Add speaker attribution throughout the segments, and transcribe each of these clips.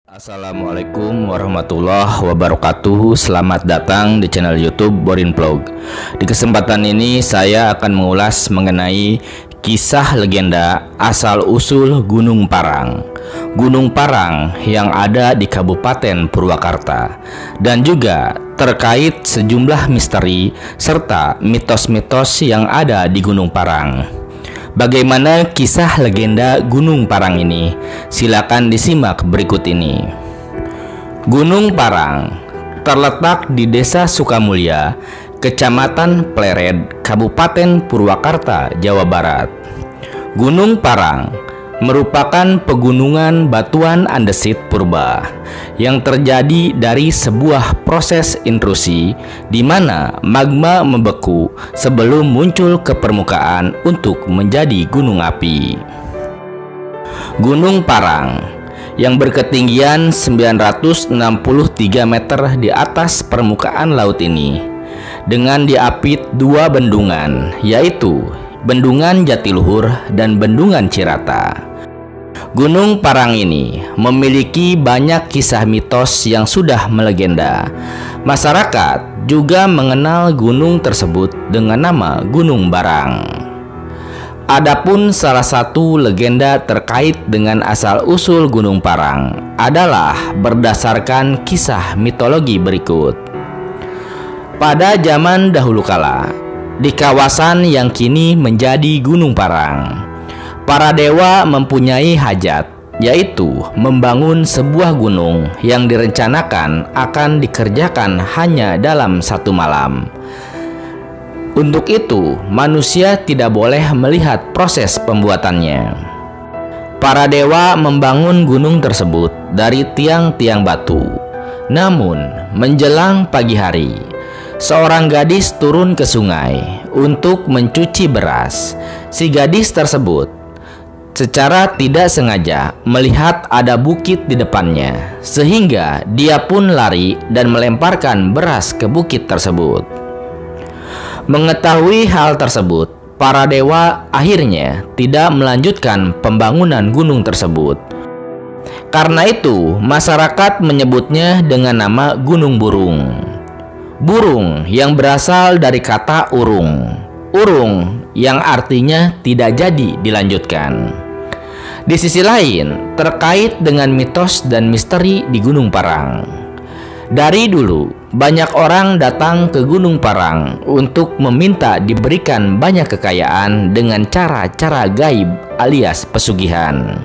Speaker 1: Assalamualaikum warahmatullahi wabarakatuh. Selamat datang di channel YouTube Borin Vlog. Di kesempatan ini saya akan mengulas mengenai kisah legenda asal-usul Gunung Parang. Gunung Parang yang ada di Kabupaten Purwakarta, dan juga terkait sejumlah misteri serta mitos-mitos yang ada di Gunung Parang. Bagaimana kisah legenda Gunung Parang ini? Silakan disimak berikut ini. Gunung Parang terletak di Desa Sukamulya, Kecamatan Plered, Kabupaten Purwakarta, Jawa Barat. Gunung Parang merupakan pegunungan batuan andesit purba yang terjadi dari sebuah proses intrusi di mana magma membeku sebelum muncul ke permukaan untuk menjadi gunung api. Gunung Parang yang berketinggian 963 meter di atas permukaan laut ini dengan diapit dua bendungan, yaitu Bendungan Jatiluhur dan Bendungan Cirata. Gunung Parang ini memiliki banyak kisah mitos yang sudah melegenda. Masyarakat juga mengenal gunung tersebut dengan nama Gunung Barang. Adapun salah satu legenda terkait dengan asal-usul Gunung Parang adalah berdasarkan kisah mitologi berikut. Pada zaman dahulu kala, di kawasan yang kini menjadi Gunung Parang, para dewa mempunyai hajat, yaitu membangun sebuah gunung yang direncanakan akan dikerjakan hanya dalam satu malam. Untuk itu, manusia tidak boleh melihat proses pembuatannya. Para dewa membangun gunung tersebut dari tiang-tiang batu. Namun, menjelang pagi hari, seorang gadis turun ke sungai untuk mencuci beras. Si gadis tersebut secara tidak sengaja melihat ada bukit di depannya, sehingga dia pun lari dan melemparkan beras ke bukit tersebut. Mengetahui hal tersebut, para dewa akhirnya tidak melanjutkan pembangunan gunung tersebut. Karena itu, masyarakat menyebutnya dengan nama Gunung Burung. Burung yang berasal dari kata urung. Urung yang artinya tidak jadi dilanjutkan. Di sisi lain, terkait dengan mitos dan misteri di Gunung Parang. Dari dulu, banyak orang datang ke Gunung Parang untuk meminta diberikan banyak kekayaan dengan cara-cara gaib alias pesugihan.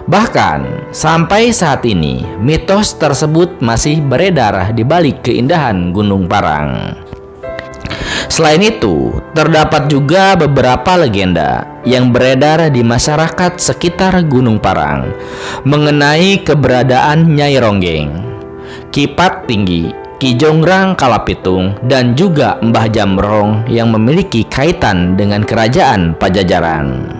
Speaker 1: Bahkan, sampai saat ini, mitos tersebut masih beredar di balik keindahan Gunung Parang. Selain itu, terdapat juga beberapa legenda yang beredar di masyarakat sekitar Gunung Parang mengenai keberadaan Nyai Ronggeng, Kipat Tinggi, Ki Jongrang Kalapitung, dan juga Mbah Jamrong yang memiliki kaitan dengan kerajaan Pajajaran.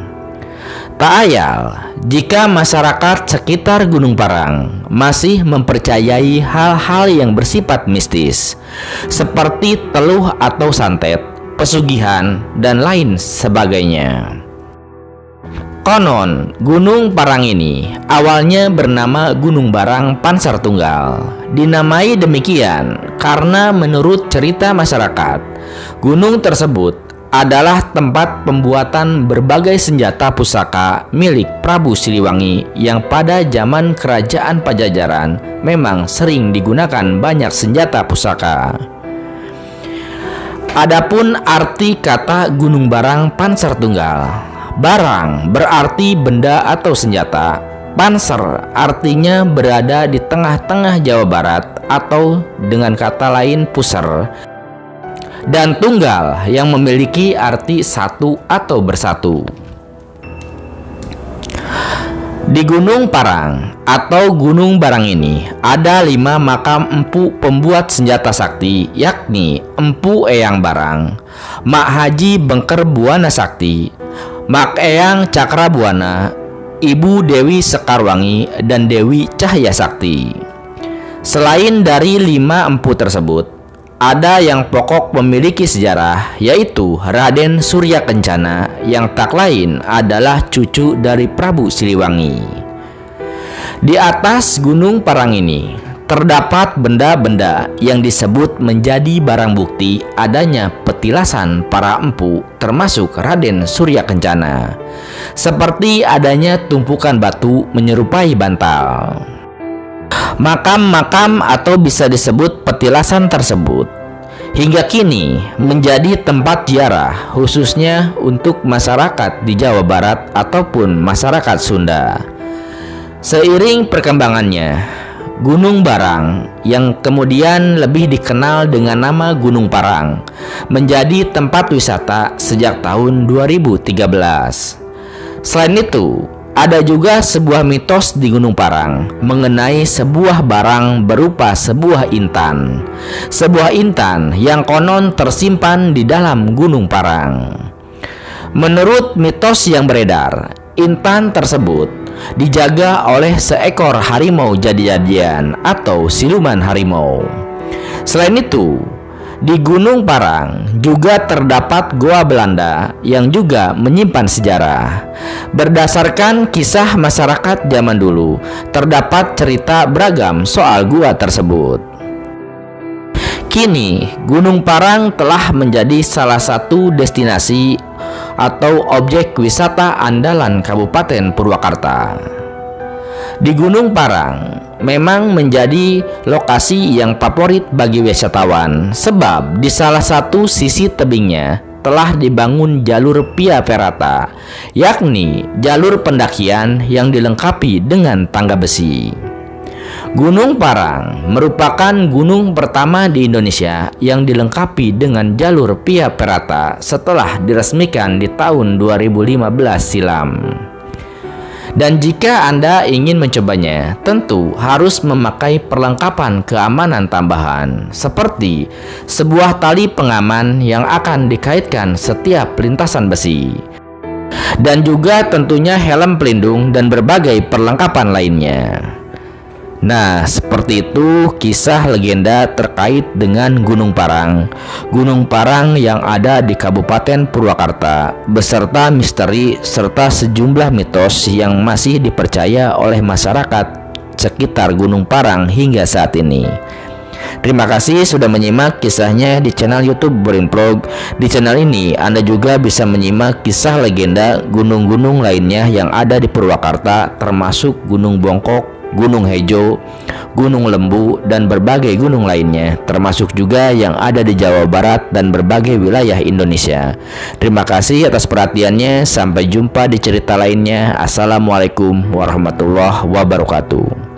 Speaker 1: Tak ayal jika masyarakat sekitar Gunung Parang masih mempercayai hal-hal yang bersifat mistis, seperti teluh atau santet, pesugihan, dan lain sebagainya. Konon, Gunung Parang ini awalnya bernama Gunung Barang Pansar Tunggal. Dinamai demikian karena menurut cerita masyarakat, gunung tersebut adalah tempat pembuatan berbagai senjata pusaka milik Prabu Siliwangi yang pada zaman kerajaan Pajajaran memang sering digunakan banyak senjata pusaka. Adapun arti kata Gunung Barang Pansar Tunggal, barang berarti benda atau senjata, panser artinya berada di tengah-tengah Jawa Barat atau dengan kata lain puser, dan tunggal yang memiliki arti satu atau bersatu. Di Gunung Parang atau Gunung Barang ini ada 5 makam empu pembuat senjata sakti, yakni Empu Eyang Barang, Mak Haji Bengker Buana Sakti, Mak Eyang Cakra Buana, Ibu Dewi Sekarwangi, dan Dewi Cahya Sakti. Selain dari 5 empu tersebut, ada yang pokok memiliki sejarah, yaitu Raden Surya Kencana yang tak lain adalah cucu dari Prabu Siliwangi. Di atas Gunung Parang ini terdapat benda-benda yang disebut menjadi barang bukti adanya petilasan para empu termasuk Raden Surya Kencana, seperti adanya tumpukan batu menyerupai bantal. Makam-makam atau bisa disebut petilasan tersebut hingga kini menjadi tempat ziarah khususnya untuk masyarakat di Jawa Barat ataupun masyarakat Sunda. Seiring perkembangannya, Gunung Barang yang kemudian lebih dikenal dengan nama Gunung Parang menjadi tempat wisata sejak tahun 2013. Selain itu, ada juga sebuah mitos di Gunung Parang mengenai sebuah barang berupa sebuah intan. Sebuah intan yang konon tersimpan di dalam Gunung Parang. Menurut mitos yang beredar, intan tersebut dijaga oleh seekor harimau jadi-jadian atau siluman harimau. Selain itu, di Gunung Parang juga terdapat goa Belanda yang juga menyimpan sejarah. Berdasarkan kisah masyarakat zaman dulu, terdapat cerita beragam soal gua tersebut. Kini, Gunung Parang telah menjadi salah satu destinasi atau objek wisata andalan Kabupaten Purwakarta. Di Gunung Parang memang menjadi lokasi yang favorit bagi wisatawan sebab di salah satu sisi tebingnya telah dibangun jalur via ferrata, yakni jalur pendakian yang dilengkapi dengan tangga besi. Gunung Parang merupakan gunung pertama di Indonesia yang dilengkapi dengan jalur via ferrata setelah diresmikan di tahun 2015 silam. Dan jika Anda ingin mencobanya, tentu harus memakai perlengkapan keamanan tambahan seperti sebuah tali pengaman yang akan dikaitkan setiap lintasan besi, dan juga tentunya helm pelindung dan berbagai perlengkapan lainnya. Nah, seperti itu kisah legenda terkait dengan Gunung Parang. Gunung Parang yang ada di Kabupaten Purwakarta, beserta misteri serta sejumlah mitos yang masih dipercaya oleh masyarakat sekitar Gunung Parang hingga saat ini. Terima kasih sudah menyimak kisahnya di channel YouTube Borin Vlog. Di channel ini Anda juga bisa menyimak kisah legenda gunung-gunung lainnya yang ada di Purwakarta, termasuk Gunung Bongkok, Gunung Hejo, Gunung Lembu, dan berbagai gunung lainnya, termasuk juga yang ada di Jawa Barat dan berbagai wilayah Indonesia. Terima kasih atas perhatiannya. Sampai jumpa di cerita lainnya. Assalamualaikum warahmatullahi wabarakatuh.